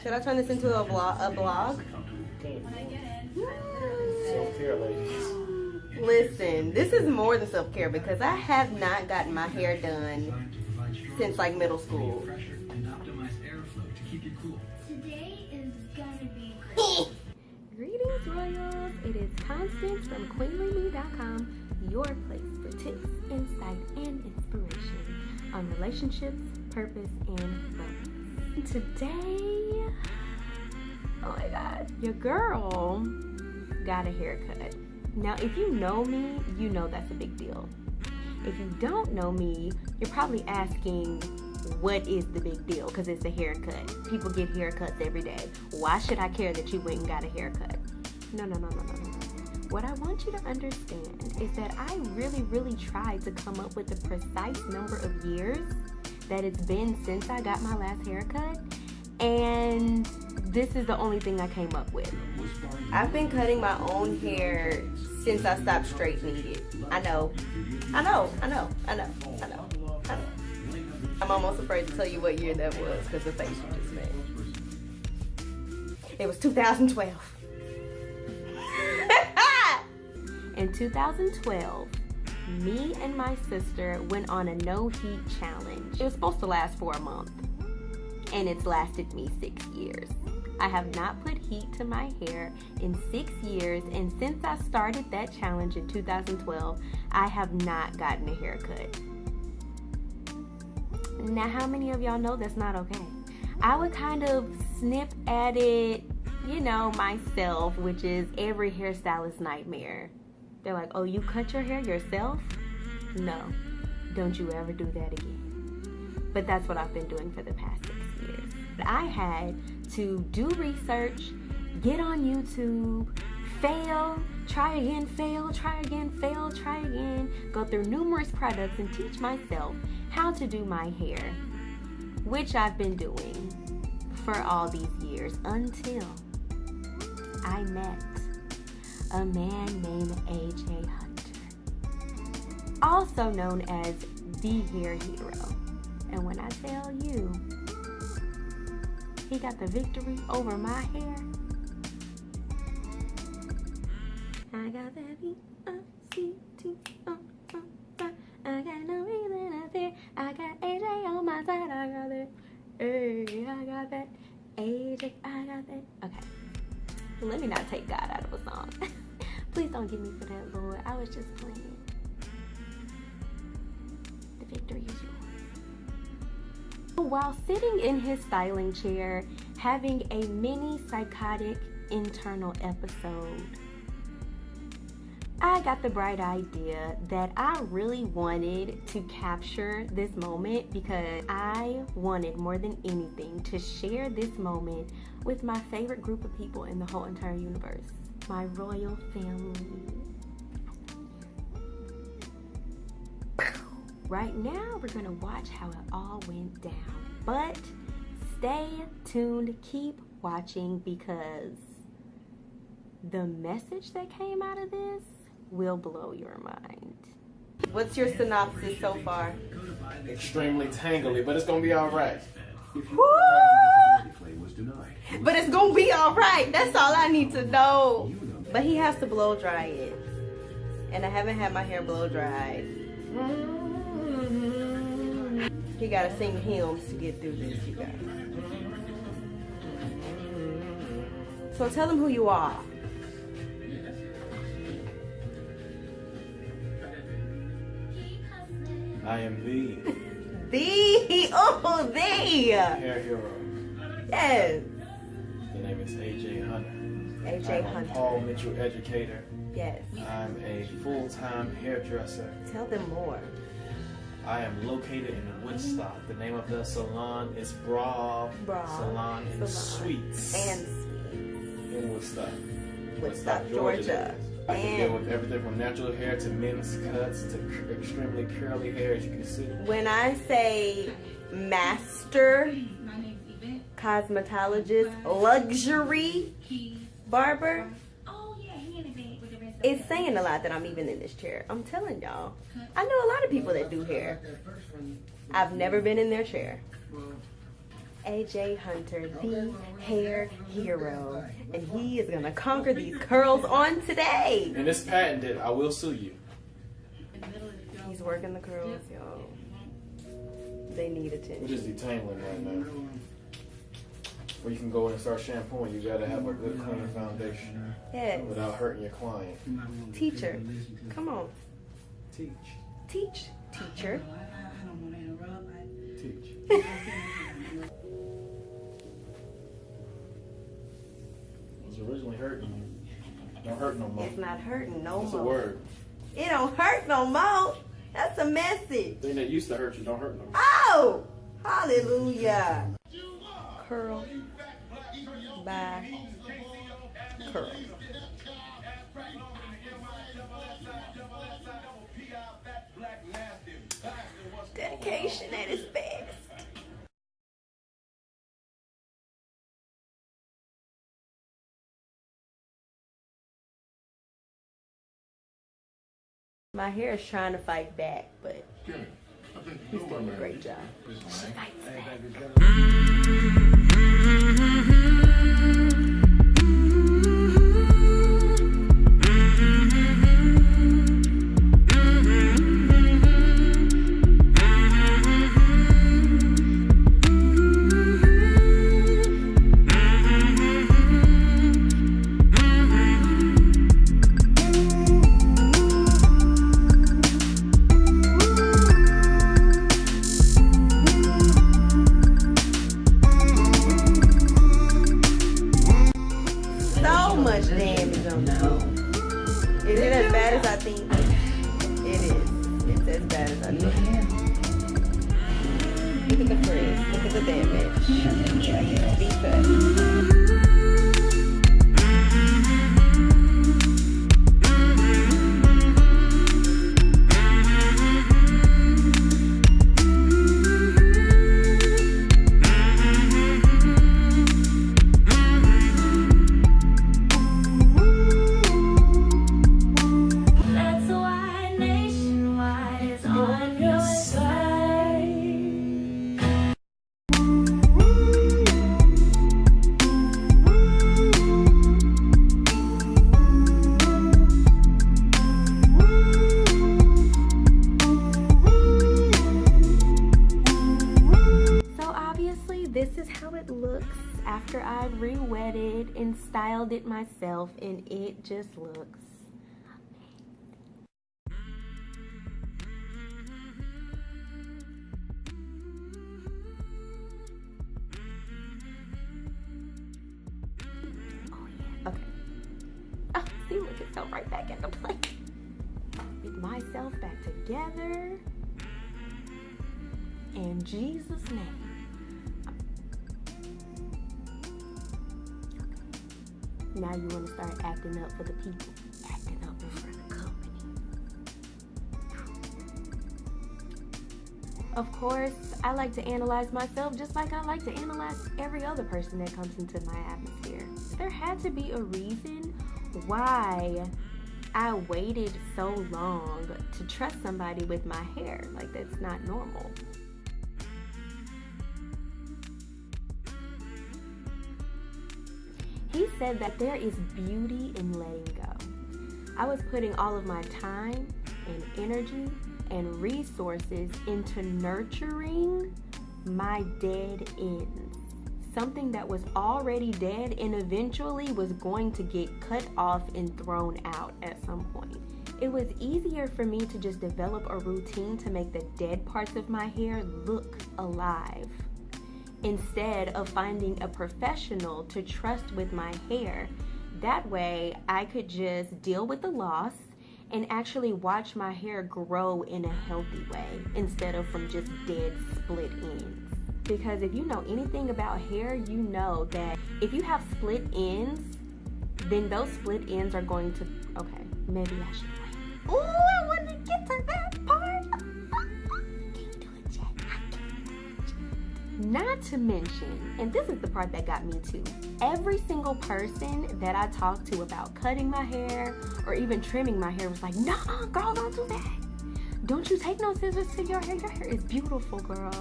Should I turn this into a blog? Self-care, ladies. Listen, this is more than self-care because I have not gotten my hair done since like middle school. Today is gonna be great. Greetings, Royals. It is Constance from QueenlyMe.com, your place for tips, insight, and inspiration on relationships, purpose, and romance. Today, oh my God, your girl got a haircut. Now, if you know me, you know that's a big deal. If you don't know me, you're probably asking, what is the big deal? Because it's a haircut. People get haircuts every day. Why should I care that you went and got a haircut? No. What I want you to understand is that I really tried to come up with the precise number of years that it's been since I got my last haircut, and this is the only thing I came up with. I've been cutting my own hair since I stopped straightening it. I know. I'm almost afraid to tell you what year that was because the face you just made. It was 2012. In 2012, me and my sister went on a no heat challenge. It was supposed to last for a month, and it's lasted me 6 years. I have not put heat to my hair in 6 years, and since I started that challenge in 2012, I have not gotten a haircut. Now, how many of y'all know that's not okay? I would kind of snip at it, you know, myself, which is every hairstylist's nightmare. They're like, oh, you cut your hair yourself? No, don't you ever do that again. But that's what I've been doing for the past 6 years. I had to do research, get on YouTube, fail, try again, fail, try again, fail, try again, go through numerous products and teach myself how to do my hair, which I've been doing for all these years until I met a man named AJ Hunter, also known as the Hair Hero. And when I tell you, he got the victory over my hair. I got that I got no reason to fear. I got AJ on my side. I got that. Hey, I got that. AJ, I got that. Okay. Let me not take God out of a song. Please don't give me for that, Lord. I was just playing. The victory is yours. While sitting in his styling chair, having a mini psychotic internal episode, I got the bright idea that I really wanted to capture this moment because I wanted more than anything to share this moment with my favorite group of people in the whole entire universe, my royal family. Right now, we're gonna watch how it all went down, but stay tuned, keep watching, because the message that came out of this will blow your mind. What's your synopsis so far? Extremely tangly, but it's gonna be all right. Woo! But it's gonna be all right. That's all I need to know. But he has to blow dry it, and I haven't had my hair blow dried. He gotta sing hymns to get through this, you guys. So tell them who you are. I am the Hair Hero. Yes. The name is AJ Hunter. AJ I'm Hunter. a Paul Mitchell educator. Yes. I'm a full-time hairdresser. Tell them more. I am located in Woodstock. The name of the salon is Bra Salon and Suites. And in Woodstock. Woodstock, Georgia. I can deal with everything from natural hair to men's cuts to extremely curly hair, as you can see. When I say master cosmetologist, luxury barber, it's saying a lot that I'm even in this chair. I'm telling y'all. I know a lot of people that do hair. I've never been in their chair. AJ Hunter, the hair hero. And he is gonna conquer these curls on today. And it's patented. I will sue you. He's working the curls, y'all. They need attention. We're just detangling right now. Where you can go in and start shampooing, you gotta have a good clean foundation. Yes. Without hurting your client. Teacher, come on. Teach. Teach, teacher. Teach. It was originally hurting you. Don't hurt no more. It's not hurting no That's more. a word. It don't hurt no more. That's a message. Thing that used to hurt you don't hurt no more. Oh, hallelujah. Curl by curl. Dedication at its best. My hair is trying to fight back, but he's doing a great job. So much damage on the home. Is it as bad as I think? It is. It's as bad as I think. Look at the frizz. Look at the damage. Be cut. This is how it looks after I've re-wetted and styled it myself, and it just looks okay. Oh, see, look, it fell right back into place. Get myself back together in Jesus' name. Now you want to start acting up for the people, acting up in front of company. Of course, I like to analyze myself just like I like to analyze every other person that comes into my atmosphere. There had to be a reason why I waited so long to trust somebody with my hair. Like, that's not normal. He said that there is beauty in letting go. I was putting all of my time and energy and resources into nurturing my dead ends. Something that was already dead and eventually was going to get cut off and thrown out at some point. It was easier for me to just develop a routine to make the dead parts of my hair look alive, instead of finding a professional to trust with my hair. That way, I could just deal with the loss and actually watch my hair grow in a healthy way instead of from just dead split ends. Because if you know anything about hair, you know that if you have split ends, then those split ends are going to, okay, maybe I should wait. Ooh, I want to get to that part. Not to mention, and this is the part that got me too, every single person that I talked to about cutting my hair or even trimming my hair was like, nah, girl, don't do that. Don't you take no scissors to your hair. Your hair is beautiful, girl.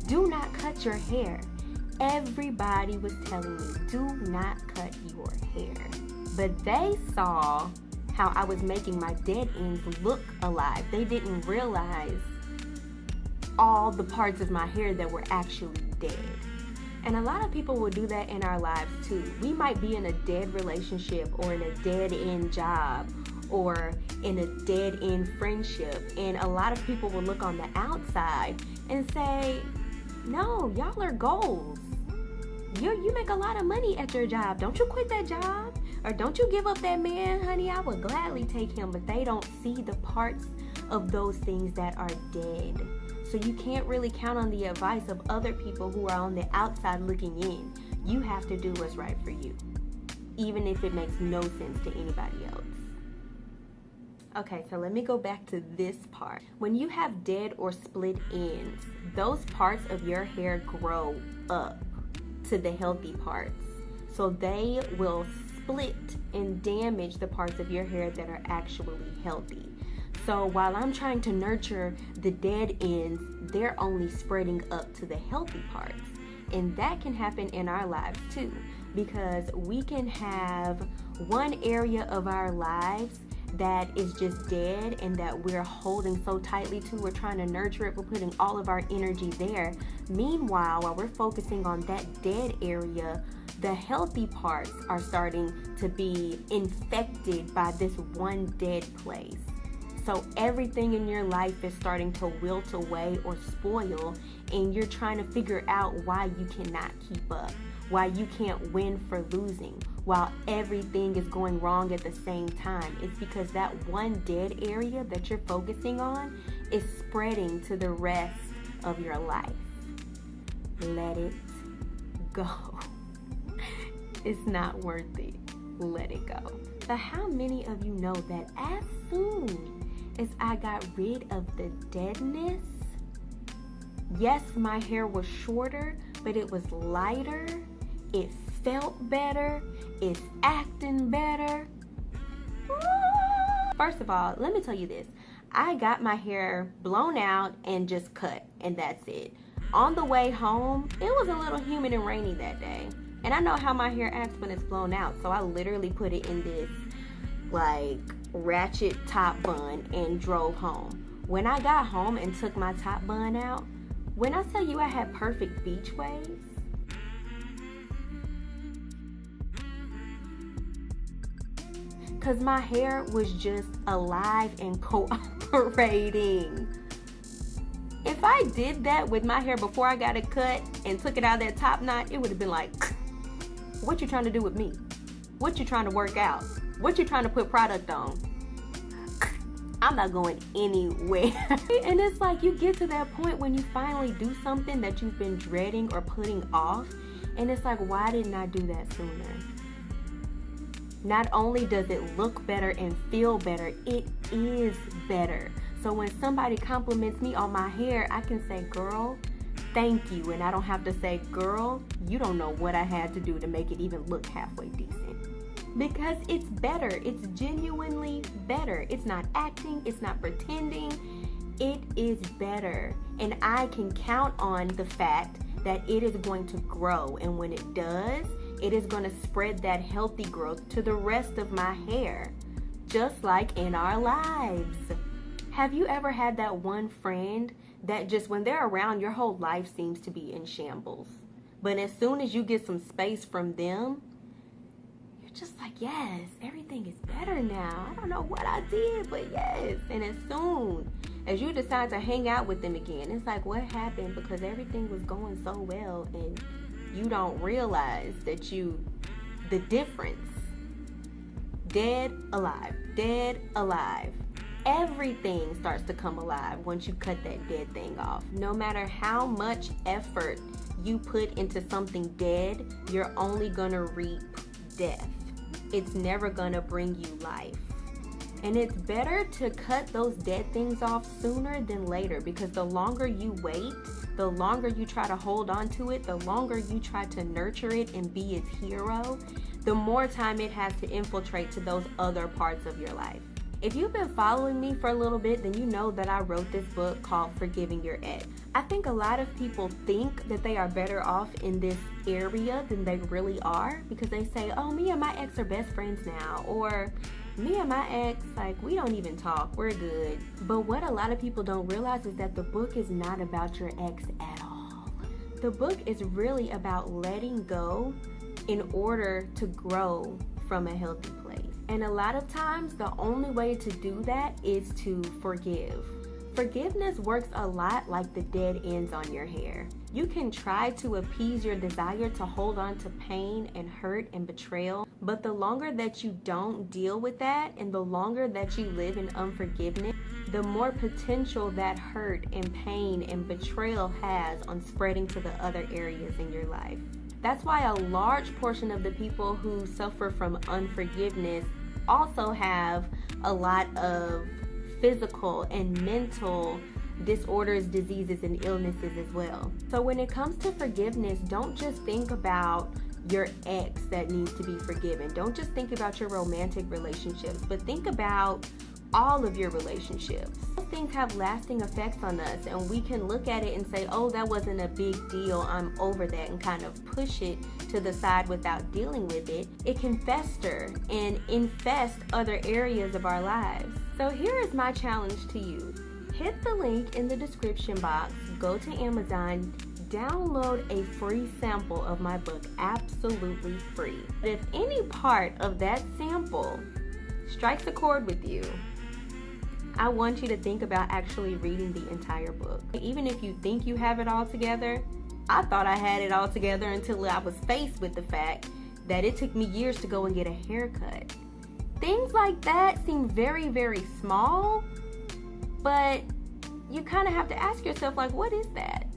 Do not cut your hair. Everybody was telling me, do not cut your hair. But they saw how I was making my dead ends look alive. They didn't realize all the parts of my hair that were actually dead. And a lot of people will do that in our lives too. We might be in a dead relationship or in a dead end job or in a dead end friendship. And a lot of people will look on the outside and say, no, y'all are goals. You make a lot of money at your job. Don't you quit that job? Or don't you give up that man, honey? I would gladly take him. But they don't see the parts of those things that are dead. So you can't really count on the advice of other people who are on the outside looking in. You have to do what's right for you, even if it makes no sense to anybody else. Okay, so let me go back to this part. When you have dead or split ends, those parts of your hair grow up to the healthy parts. So they will split and damage the parts of your hair that are actually healthy. So while I'm trying to nurture the dead ends, they're only spreading up to the healthy parts. And that can happen in our lives too, because we can have one area of our lives that is just dead and that we're holding so tightly to. We're trying to nurture it. We're putting all of our energy there. Meanwhile, while we're focusing on that dead area, the healthy parts are starting to be infected by this one dead place. So everything in your life is starting to wilt away or spoil, and you're trying to figure out why you cannot keep up, why you can't win for losing, while everything is going wrong at the same time. It's because that one dead area that you're focusing on is spreading to the rest of your life. Let it go. It's not worth it. Let it go. But how many of you know that as soon as I got rid of the deadness, yes, my hair was shorter, but it was lighter, it felt better, it's acting better. First of all, let me tell you this. I got my hair blown out and just cut, and that's it. On the way home, it was a little humid and rainy that day. And I know how my hair acts when it's blown out, so I literally put it in this like ratchet top bun and drove home. When I got home and took my top bun out, when I tell you I had perfect beach waves, because my hair was just alive and cooperating. If I did that with my hair before I got it cut and took it out of that top knot, it would have been like, what you trying to do with me? What you trying to work out? What you trying to put product on? I'm not going anywhere. And it's like you get to that point when you finally do something that you've been dreading or putting off, and it's like, why didn't I do that sooner? Not only does it look better and feel better, it is better. So when somebody compliments me on my hair, I can say, girl, thank you. And I don't have to say, girl, you don't know what I had to do to make it even look halfway decent. Because it's better. It's genuinely better. It's not acting. It's not pretending. It is better. And I can count on the fact that it is going to grow. And when it does, it is going to spread that healthy growth to the rest of my hair. Just like in our lives. Have you ever had that one friend that just when they're around, your whole life seems to be in shambles? But as soon as you get some space from them, you're just like, yes, everything is better now. I don't know what I did, but yes. And as soon as you decide to hang out with them again, it's like, what happened? Because everything was going so well and you don't realize that the difference. Dead, alive, dead, alive. Everything starts to come alive once you cut that dead thing off. No matter how much effort you put into something dead, you're only gonna reap death. It's never gonna bring you life. And it's better to cut those dead things off sooner than later, because the longer you wait, the longer you try to hold on to it, the longer you try to nurture it and be its hero, the more time it has to infiltrate to those other parts of your life. If you've been following me for a little bit, then you know that I wrote this book called Forgiving Your Ex. I think a lot of people think that they are better off in this area than they really are, because they say, oh, me and my ex are best friends now, or me and my ex, like, we don't even talk, we're good. But what a lot of people don't realize is that the book is not about your ex at all. The book is really about letting go in order to grow from a healthy place. And a lot of times, the only way to do that is to forgive. Forgiveness works a lot like the dead ends on your hair. You can try to appease your desire to hold on to pain and hurt and betrayal, but the longer that you don't deal with that and the longer that you live in unforgiveness, the more potential that hurt and pain and betrayal has on spreading to the other areas in your life. That's why a large portion of the people who suffer from unforgiveness also have a lot of physical and mental disorders, diseases, and illnesses as well. So when it comes to forgiveness, don't just think about your ex that needs to be forgiven. Don't just think about your romantic relationships, but think about all of your relationships. Those things have lasting effects on us, and we can look at it and say, oh, that wasn't a big deal, I'm over that, and kind of push it to the side without dealing with it. It can fester and infest other areas of our lives. So here is my challenge to you. Hit the link in the description box, go to Amazon, download a free sample of my book, absolutely free. But if any part of that sample strikes a chord with you, I want you to think about actually reading the entire book. Even if you think you have it all together, I thought I had it all together until I was faced with the fact that it took me years to go and get a haircut. Things like that seem very, very small, but you kind of have to ask yourself, like, what is that?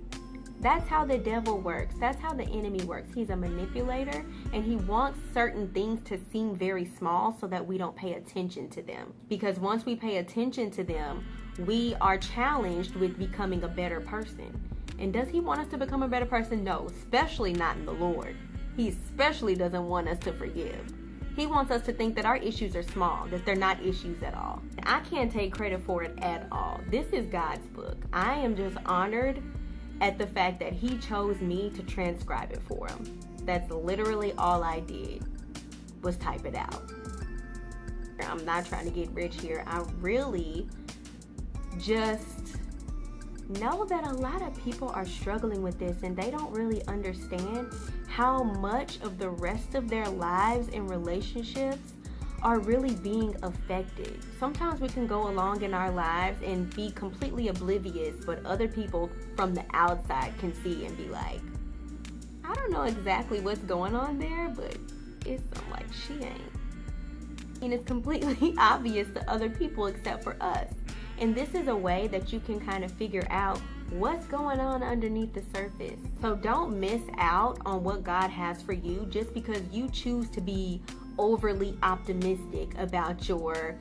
That's how the devil works. That's how the enemy works. He's a manipulator, and he wants certain things to seem very small so that we don't pay attention to them. Because once we pay attention to them, we are challenged with becoming a better person. And does he want us to become a better person? No, especially not in the Lord. He especially doesn't want us to forgive. He wants us to think that our issues are small, that they're not issues at all. I can't take credit for it at all. This is God's book. I am just honored at the fact that he chose me to transcribe it for him. That's literally all I did, was type it out. I'm not trying to get rich here. I really just know that a lot of people are struggling with this, and they don't really understand how much of the rest of their lives and relationships are really being affected. Sometimes we can go along in our lives and be completely oblivious, but other people from the outside can see and be like, I don't know exactly what's going on there, but it's like she ain't. And it's completely obvious to other people except for us. And this is a way that you can kind of figure out what's going on underneath the surface. So don't miss out on what God has for you just because you choose to be overly optimistic about your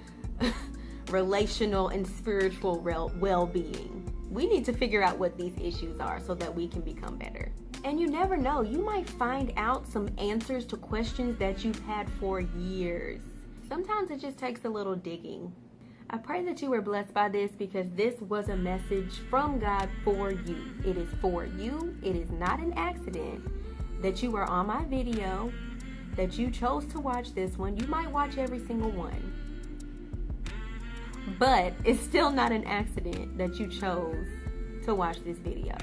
relational and spiritual well-being. We need to figure out what these issues are so that we can become better. And you never know, you might find out some answers to questions that you've had for years. Sometimes it just takes a little digging. I pray that you were blessed by this, because this was a message from God for you. It is for you. It is not an accident that you were on my video, that you chose to watch this one. You might watch every single one, but it's still not an accident that you chose to watch this video.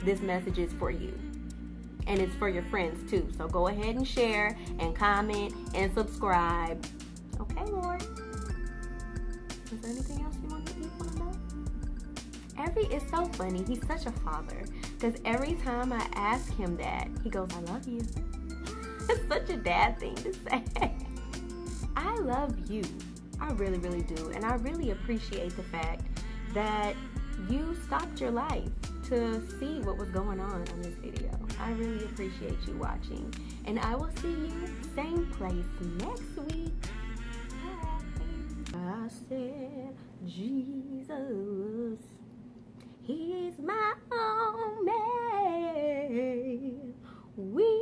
This message is for you, and it's for your friends too. So go ahead and share and comment and subscribe. Okay, Lord. Is there anything else you want to know? It's so funny. He's such a father, because every time I ask him that, he goes, I love you. It's such a dad thing to say. I love you. I really, really do. And I really appreciate the fact that you stopped your life to see what was going on this video. I really appreciate you watching. And I will see you same place next week. I said, Jesus, he's my own man. We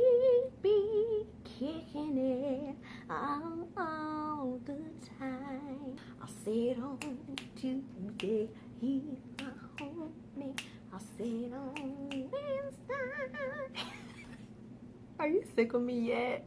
be kicking it all the time. sit on Tuesday, he's my homie. I'll sit on Wednesday. Are you sick of me yet?